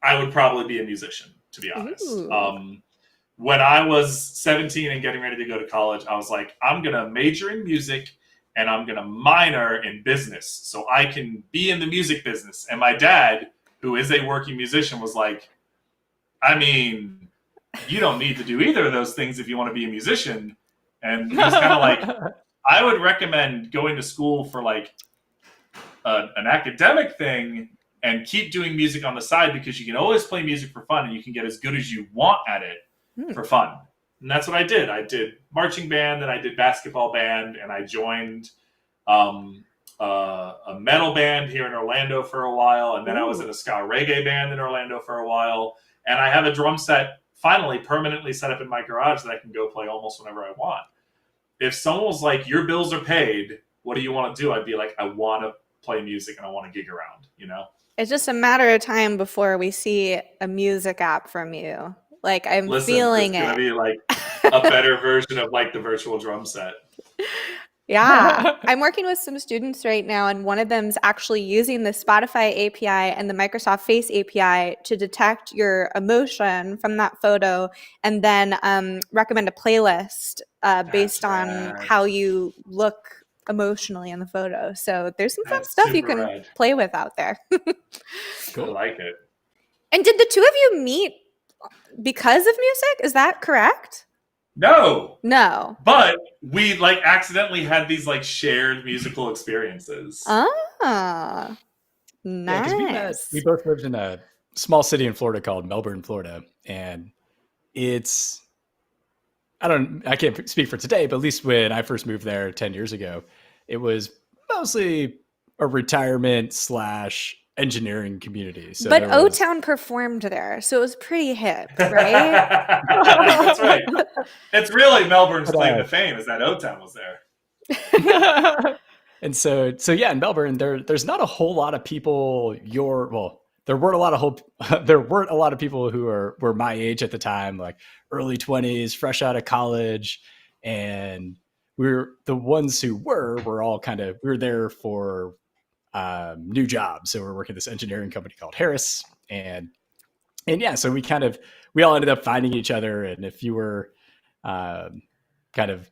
I would probably be a musician, to be honest. When I was 17 and getting ready to go to college, I was like, I'm going to major in music and I'm going to minor in business so I can be in the music business. And my dad, who is a working musician, was like, I mean, you don't need to do either of those things if you want to be a musician. And he was kind of like, I would recommend going to school for like an academic thing and keep doing music on the side, because you can always play music for fun and you can get as good as you want at it for fun. And that's what I did. I did marching band, and I did basketball band, and I joined a metal band here in Orlando for a while, and then I was in a ska reggae band in Orlando for a while, and I have a drum set finally permanently set up in my garage that I can go play almost whenever I want. If someone was like, your bills are paid, what do you want to do? I'd be like, I want to play music and I want to gig around, you know? It's just a matter of time before we see a music app from you. Like, I'm feeling it's it. It's going to be like a better version of like the virtual drum set. Yeah. I'm working with some students right now, and one of them's actually using the Spotify API and the Microsoft Face API to detect your emotion from that photo and then recommend a playlist based on how you look emotionally in the photo. So there's some fun stuff you can play with out there. Cool. I like it. And did the two of you meet because of music? Is that correct? No. But we like accidentally had these like shared musical experiences. Ah, nice. Yeah, we both lived in a small city in Florida called Melbourne, Florida. And I can't speak for today, but at least when I first moved there 10 years ago, it was mostly a retirement / engineering community. So but O-Town performed there, so it was pretty hip, right? That's right. It's really Melbourne's claim to fame is that O-Town was there. And so yeah, in Melbourne, there's not a whole lot of people there weren't a lot of people who were my age at the time, like early 20s, fresh out of college, and we're the ones who were all we were there for new jobs. So we're working at this engineering company called Harris, and yeah, so we all ended up finding each other. And if you were kind of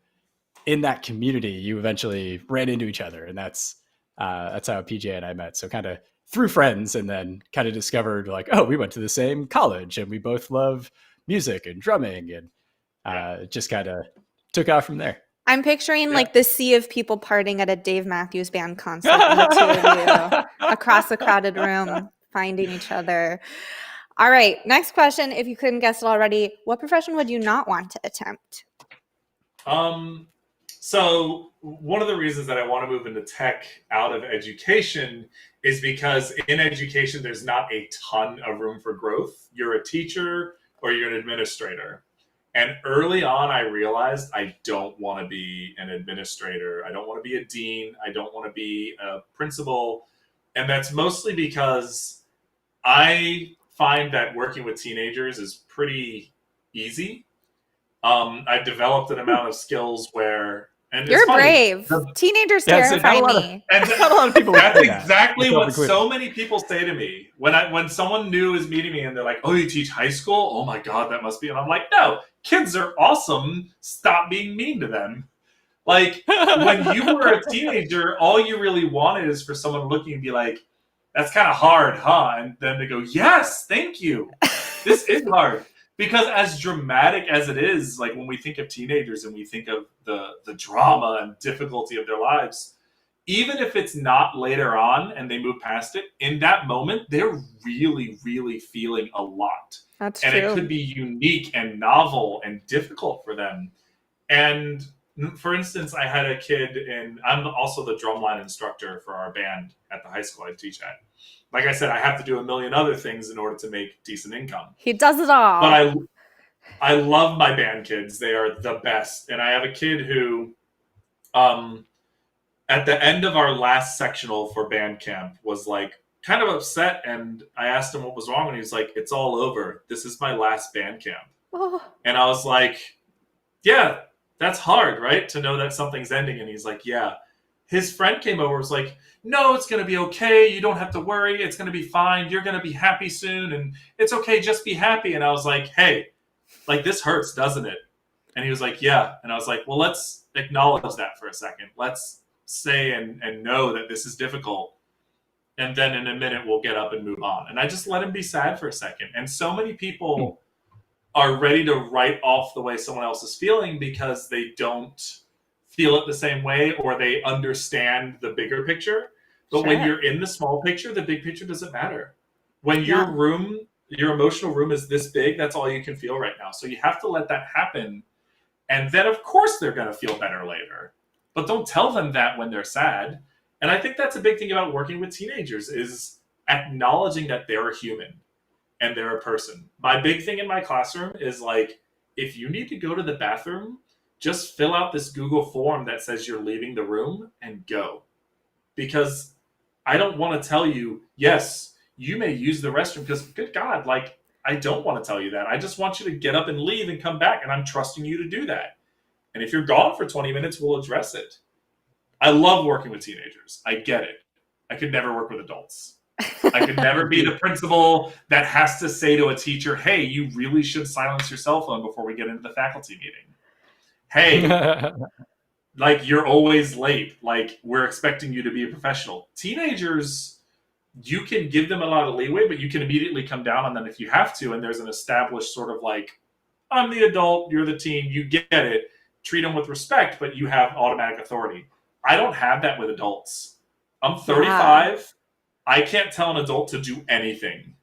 in that community, you eventually ran into each other, and that's how PJ and I met. So kind of through friends, and then kind of discovered like, oh, we went to the same college and we both love music and drumming, and just kind of took off from there. I'm picturing like the sea of people partying at a Dave Matthews Band concert, and the two of you across a crowded room finding each other. All right, next question. If you couldn't guess it already, what profession would you not want to attempt? So one of the reasons that I want to move into tech out of education is because in education, there's not a ton of room for growth. You're a teacher or you're an administrator. And early on, I realized I don't want to be an administrator. I don't want to be a dean. I don't want to be a principal. And that's mostly because I find that working with teenagers is pretty easy. I've developed an amount of skills where... And you're brave. Teenagers terrify me. Not a lot of people. That's exactly what so many people say to me when someone new is meeting me and they're like, "Oh, you teach high school? Oh my god, that must be." And I'm like, "No, kids are awesome. Stop being mean to them." Like when you were a teenager, all you really wanted is for someone to look at you and be like, "That's kind of hard, huh?" And then they go, "Yes, thank you. This is hard." Because as dramatic as it is, like when we think of teenagers and we think of the drama and difficulty of their lives, even if it's not later on and they move past it, in that moment, they're really, really feeling a lot. That's and true. It could be unique and novel and difficult for them. And for instance, I had a kid I'm also the drumline instructor for our band at the high school I teach at. Like I said, I have to do a million other things in order to make decent income. He does it all. But I love my band kids. They are the best. And I have a kid who, at the end of our last sectional for band camp, was like kind of upset. And I asked him what was wrong. And he was like, it's all over. This is my last band camp. Oh. And I was like, yeah, that's hard, right? To know that something's ending. And he's like, yeah. His friend came over and was like, no, it's going to be okay. You don't have to worry. It's going to be fine. You're going to be happy soon. And it's okay. Just be happy. And I was like, hey, like, this hurts, doesn't it? And he was like, yeah. And I was like, well, let's acknowledge that for a second. Let's say and know that this is difficult. And then in a minute, we'll get up and move on. And I just let him be sad for a second. And so many people are ready to write off the way someone else is feeling because they don't feel it the same way, or they understand the bigger picture. But when you're in the small picture, the big picture doesn't matter. When your emotional room is this big, that's all you can feel right now. So you have to let that happen. And then, of course, they're going to feel better later. But don't tell them that when they're sad. And I think that's a big thing about working with teenagers, is acknowledging that they're a human and they're a person. My big thing in my classroom is like, if you need to go to the bathroom, just fill out this Google form that says you're leaving the room and go. Because I don't want to tell you, yes, you may use the restroom, because good God, like, I don't want to tell you that. I just want you to get up and leave and come back, and I'm trusting you to do that. And if you're gone for 20 minutes, we'll address it. I love working with teenagers. I get it. I could never work with adults. I could never be the principal that has to say to a teacher, hey, you really should silence your cell phone before we get into the faculty meeting. Hey, like, you're always late. Like, we're expecting you to be a professional. Teenagers, you can give them a lot of leeway, but you can immediately come down on them if you have to. And there's an established sort of like, I'm the adult, you're the teen, you get it. Treat them with respect, but you have automatic authority. I don't have that with adults. I'm 35. Yeah. I can't tell an adult to do anything.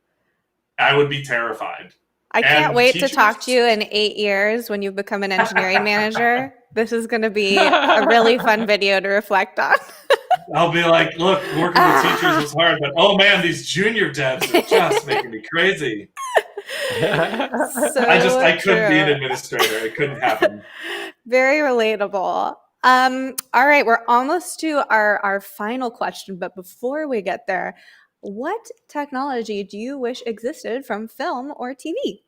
I would be terrified. I can't wait to talk to you in 8 years when you've become an engineering manager. This is going to be a really fun video to reflect on. I'll be like, look, working with teachers was hard, but oh man, these junior devs are just making me crazy. I couldn't be an administrator. It couldn't happen. Very relatable. All right, we're almost to our final question, but before we get there, what technology do you wish existed from film or TV?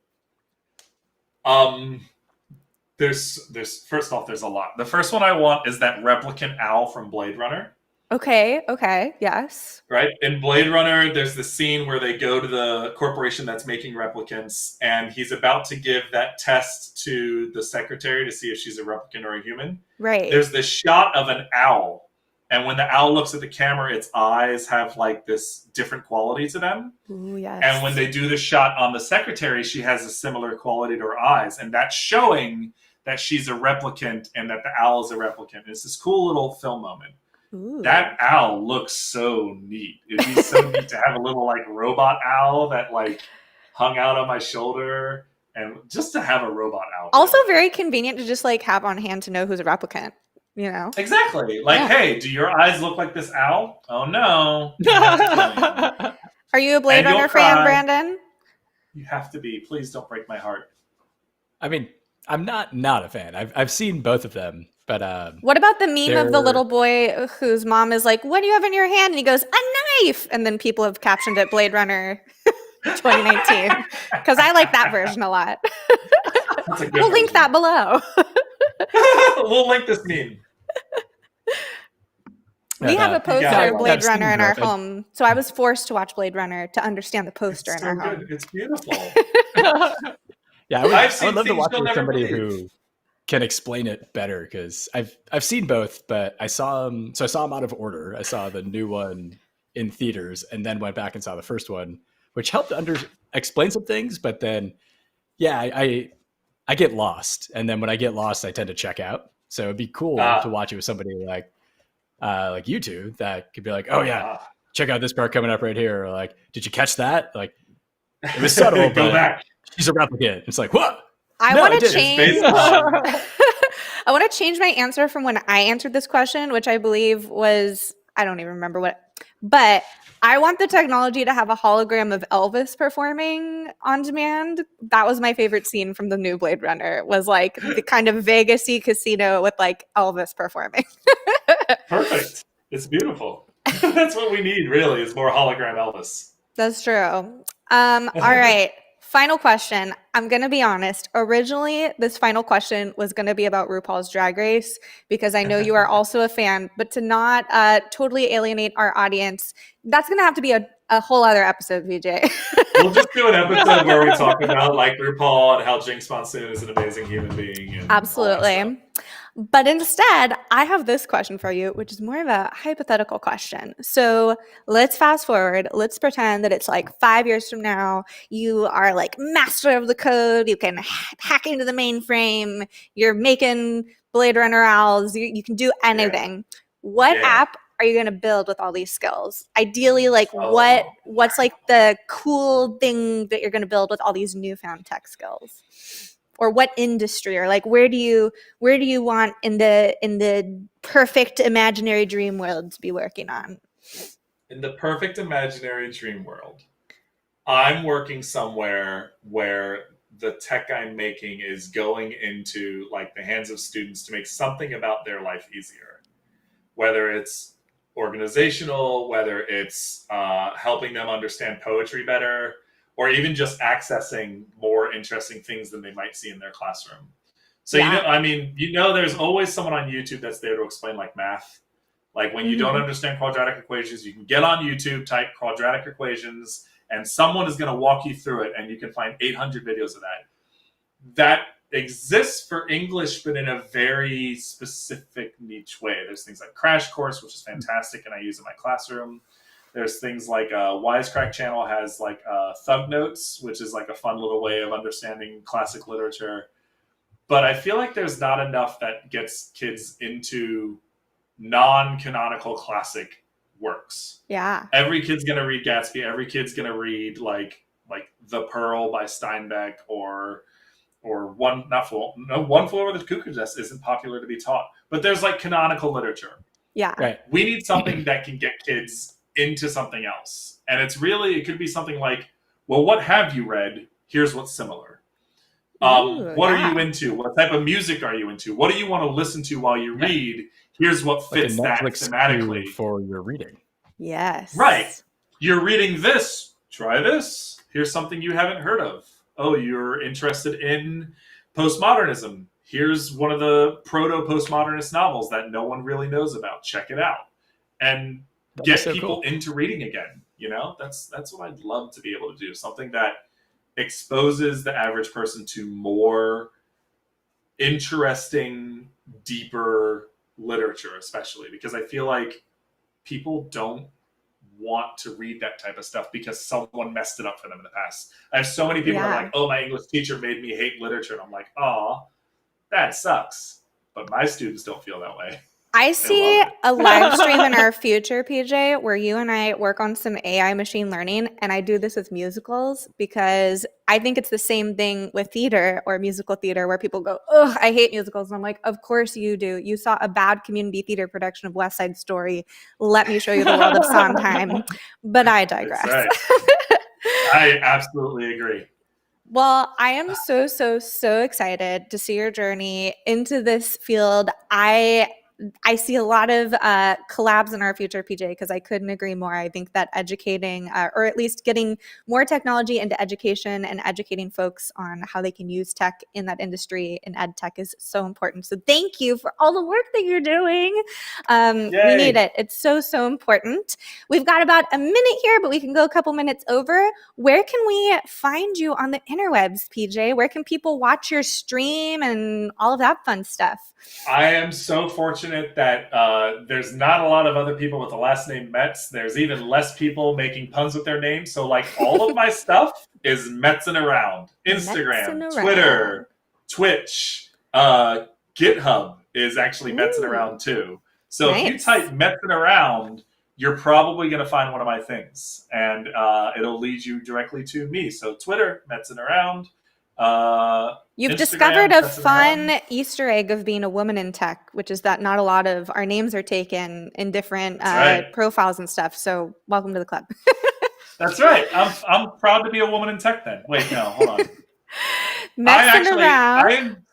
There's first off, there's a lot. The first one I want is that replicant owl from Blade Runner. Okay, yes. Right? In Blade Runner, there's the scene where they go to the corporation that's making replicants, and he's about to give that test to the secretary to see if she's a replicant or a human. Right. There's this shot of an owl, and when the owl looks at the camera, its eyes have like this different quality to them. Ooh, yes. And when they do the shot on the secretary, she has a similar quality to her eyes, and that's showing that she's a replicant and that the owl is a replicant. It's this cool little film moment. Ooh. That owl looks so neat. It'd be so neat to have a little like robot owl that like hung out on my shoulder, and just to have a robot owl. Also very convenient to just like have on hand to know who's a replicant, you know? Exactly. Like, hey, do your eyes look like this owl? Oh no. Are you a Blade Runner fan, Brandon? You have to be. Please don't break my heart. I mean, I'm not a fan. I've seen both of them. But what about the meme of the little boy whose mom is like, what do you have in your hand? And he goes, a knife. And then people have captioned it Blade Runner 2019. Because I like that version a lot. We'll link that below. We'll link this meme. We have a poster of Blade Runner in our home. So I was forced to watch Blade Runner to understand the poster in our home. It's beautiful. Yeah, I would love to watch with somebody who can explain it better, because I've seen both, but I saw them out of order. I saw the new one in theaters and then went back and saw the first one, which helped explain some things. But then, yeah, I get lost, and then when I get lost, I tend to check out. So it'd be cool to watch it with somebody like like you two that could be like, oh yeah, check out this part coming up right here. Or like, did you catch that? Like, it was subtle, Go but back. she's a replicant. It's like, what? I No, want to didn't. change. It's based on- I want to change my answer from when I answered this question, which I believe was, I don't even remember what, but I want the technology to have a hologram of Elvis performing on demand. That was my favorite scene from the new Blade Runner, was like the kind of Vegas-y casino with like Elvis performing. Perfect. It's beautiful. That's what we need, really, is more hologram Elvis. That's true. All right. Final question. I'm going to be honest. Originally, this final question was going to be about RuPaul's Drag Race because I know you are also a fan, but to not totally alienate our audience, that's going to have to be a whole other episode, VJ. We'll just do an episode where we talk about like RuPaul and how Jinx Monsoon is an amazing human being. And Absolutely. But instead, I have this question for you, which is more of a hypothetical question. So let's fast forward. Let's pretend that it's like 5 years from now. You are like master of the code. You can hack into the mainframe. You're making Blade Runner owls. You can do anything. What app are you going to build with all these skills? Ideally, like what's like the cool thing that you're going to build with all these newfound tech skills? Or what industry, or like where do you want in the perfect imaginary dream world to be working on? In the perfect imaginary dream world, I'm working somewhere where the tech I'm making is going into like the hands of students to make something about their life easier. Whether it's organizational, whether it's helping them understand poetry better, or even just accessing more interesting things than they might see in their classroom. So, there's always someone on YouTube that's there to explain like math. Like when you don't understand quadratic equations, you can get on YouTube, type quadratic equations, and someone is going to walk you through it, and you can find 800 videos of that. That exists for English, but in a very specific niche way. There's things like Crash Course, which is fantastic, and I use in my classroom. There's things like Wisecrack channel has like Thug Notes, which is like a fun little way of understanding classic literature. But I feel like there's not enough that gets kids into non-canonical classic works. Yeah. Every kid's going to read Gatsby. Every kid's going to read like The Pearl by Steinbeck or One Flew Over the Cuckoo's Nest isn't popular to be taught. But there's like canonical literature. Yeah. Right. We need something that can get kids into something else. And it could be something like, well, what have you read? Here's what's similar. What are you into? What type of music are you into? What do you want to listen to while you read? Here's what fits like that thematically. For your reading. Yes. Right. You're reading this. Try this. Here's something you haven't heard of. Oh, you're interested in postmodernism. Here's one of the proto-postmodernist novels that no one really knows about. Check it out. And get people into reading again. That's what I'd love to be able to do. Something that exposes the average person to more interesting, deeper literature, especially because I feel like people don't want to read that type of stuff because someone messed it up for them in the past. I have so many people that are like, oh, my English teacher made me hate literature. And I'm like, oh, that sucks. But my students don't feel that way. I see a live stream in our future, PJ, where you and I work on some AI machine learning, and I do this with musicals because I think it's the same thing with theater or musical theater where people go, oh, I hate musicals. And I'm like, of course you do. You saw a bad community theater production of West Side Story. Let me show you the world of Sondheim. But I digress. Right. I absolutely agree. Well, I am so excited to see your journey into this field. I see a lot of collabs in our future, PJ, because I couldn't agree more. I think that educating or at least getting more technology into education and educating folks on how they can use tech in that industry in ed tech is so important. So thank you for all the work that you're doing. We need it. It's so important. We've got about a minute here, but we can go a couple minutes over. Where can we find you on the interwebs, PJ? Where can people watch your stream and all of that fun stuff? I am so fortunate that there's not a lot of other people with the last name Metz. There's even less people making puns with their names. So like all of my stuff is Metzing around. Instagram, Twitter, Twitch, GitHub is actually Metzing around too. So if you Nice. type Metzing Around, you're probably going to find one of my things, and it'll lead you directly to me. So Twitter, Metzing Around. You've Instagram, discovered a Metzing fun Around. Easter egg of being a woman in tech, which is that not a lot of our names are taken in different That's right. profiles and stuff. So welcome to the club. That's right. I'm proud to be a woman in tech then. Wait, no, hold on. Messing around. I am.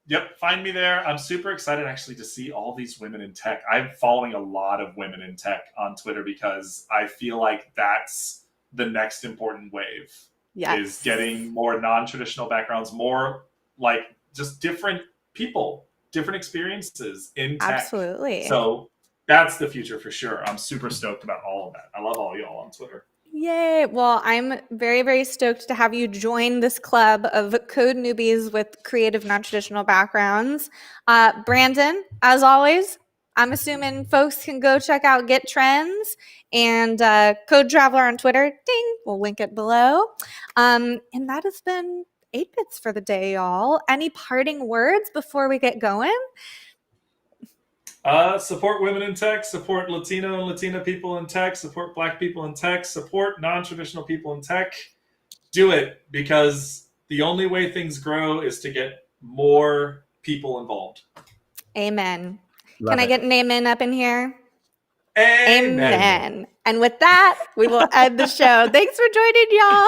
Yep, find me there. I'm super excited actually to see all these women in tech. I'm following a lot of women in tech on Twitter because I feel like that's the next important wave. Yes. Is getting more non-traditional backgrounds, more like just different people, different experiences in tech. Absolutely. So that's the future for sure. I'm super stoked about all of that. I love all y'all on Twitter. Yay. Well, I'm very, very stoked to have you join this club of code newbies with creative, non-traditional backgrounds. Brandon, as always, I'm assuming folks can go check out Get Trends and Code Traveler on Twitter. Ding. We'll link it below. And that has been 8 Bits for the day, y'all. Any parting words before we get going? Support women in tech, support Latino and Latina people in tech, support Black people in tech, support non-traditional people in tech. Do it, because the only way things grow is to get more people involved. Amen. Love Can I it. get an amen up in here? Amen. Amen. And with that, we will end the show. Thanks for joining, y'all.